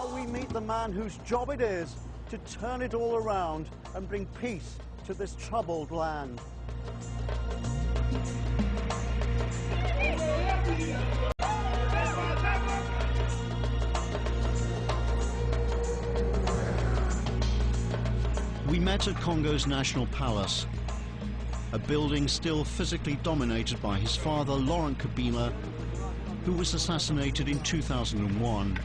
Now we meet the man whose job it is to turn it all around and bring peace to this troubled land. We met at Congo's National Palace, a building still physically dominated by his father, Laurent Kabila, who was assassinated in 2001.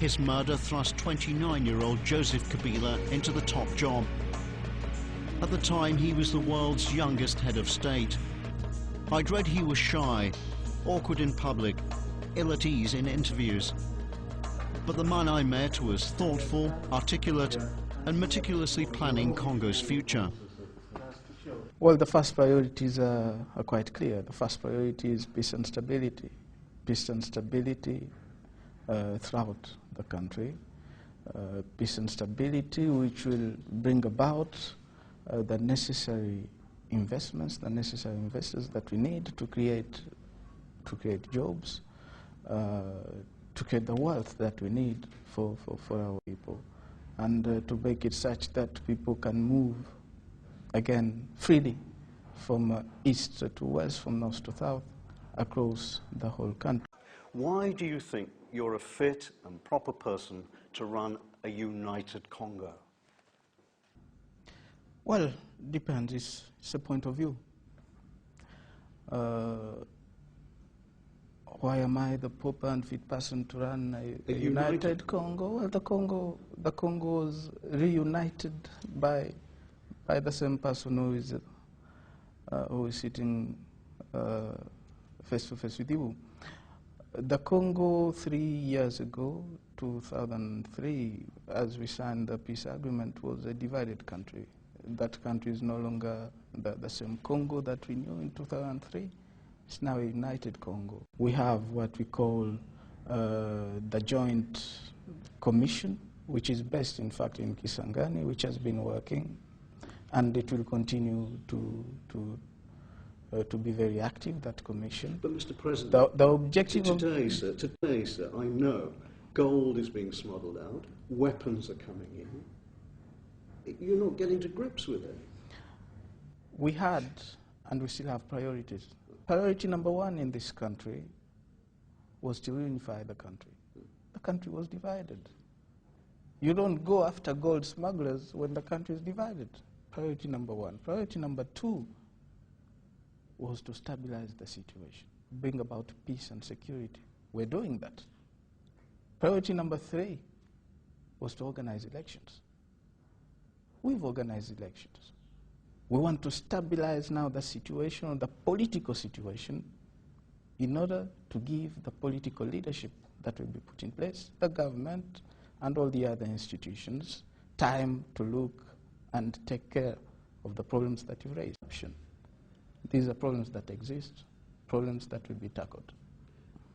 His murder thrust 29-year-old Joseph Kabila into the top job. At the time, he was the world's youngest head of state. I'd read he was shy, awkward in public, ill at ease in interviews. But the man I met was thoughtful, articulate, and meticulously planning Congo's future. Well, the first priorities are quite clear. The first priority is peace and stability. Peace and stability throughout the country. Peace and stability which will bring about the necessary investments, the necessary investors that we need to create jobs, to create the wealth that we need for our people, and to make it such that people can move again freely from east to west, from north to south, across the whole country. Why do you think you're a fit and proper person to run a united Congo? Well, depends. It's a point of view. Why am I the proper and fit person to run a united Congo? Well, the Congo was reunited by the same person who is sitting face to face with you. The Congo 3 years ago, 2003, as we signed the peace agreement, was a divided country. That country is no longer the same Congo that we knew in 2003. It's now a united Congo. We have what we call the Joint Commission, which is based, in fact, in Kisangani, which has been working, and it will continue to be very active, that commission. But, Mr. President, the objective today, sir, I know gold is being smuggled out, weapons are coming in. You're not getting to grips with it. We had, and we still have priorities. Priority number one in this country was to reunify the country. The country was divided. You don't go after gold smugglers when the country is divided. Priority number one. Priority number two was to stabilize the situation, bring about peace and security. We're doing that. Priority number three was to organize elections. We've organized elections. We want to stabilize now the situation, the political situation, in order to give the political leadership that will be put in place, the government and all the other institutions, time to look and take care of the problems that you raised. These are problems that exist, problems that will be tackled.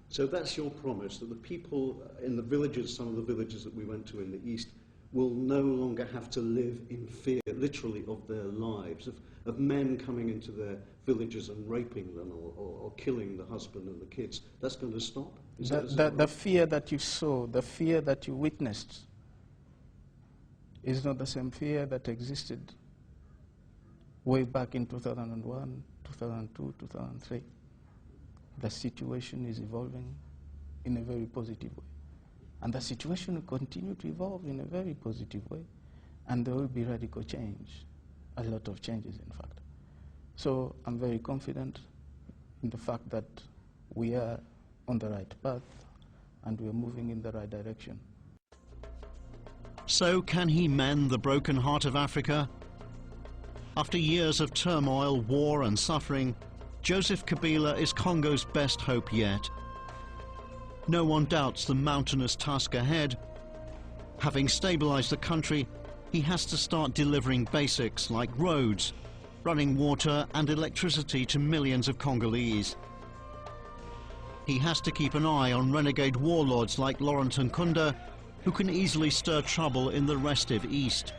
So that's your promise, that the people in the villages, some of the villages that we went to in the east, will no longer have to live in fear, literally, of their lives, of men coming into their villages and raping them or killing the husband and the kids. That's going to stop? The fear that you saw, the fear that you witnessed, is not the same fear that existed way back in 2001, 2002, 2003. The situation is evolving in a very positive way. And the situation will continue to evolve in a very positive way. And there will be radical change, a lot of changes, in fact. So I'm very confident in the fact that we are on the right path and we are moving in the right direction. So can he mend the broken heart of Africa? After years of turmoil, war and suffering, Joseph Kabila is Congo's best hope yet. No one doubts the mountainous task ahead. Having stabilized the country, he has to start delivering basics like roads, running water and electricity to millions of Congolese. He has to keep an eye on renegade warlords like Laurent Nkunda, who can easily stir trouble in the restive East.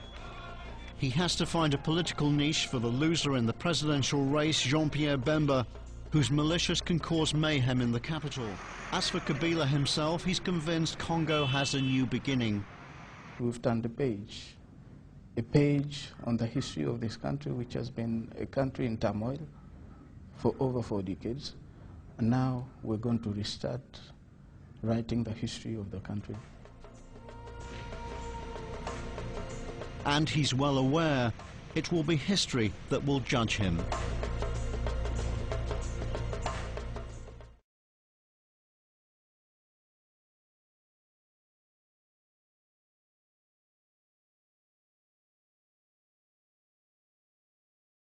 He has to find a political niche for the loser in the presidential race, Jean-Pierre Bemba, whose militias can cause mayhem in the capital. As for Kabila himself, he's convinced Congo has a new beginning. We've turned a page on the history of this country, which has been a country in turmoil for over 4 decades. And now we're going to restart writing the history of the country. And he's well aware it will be history that will judge him.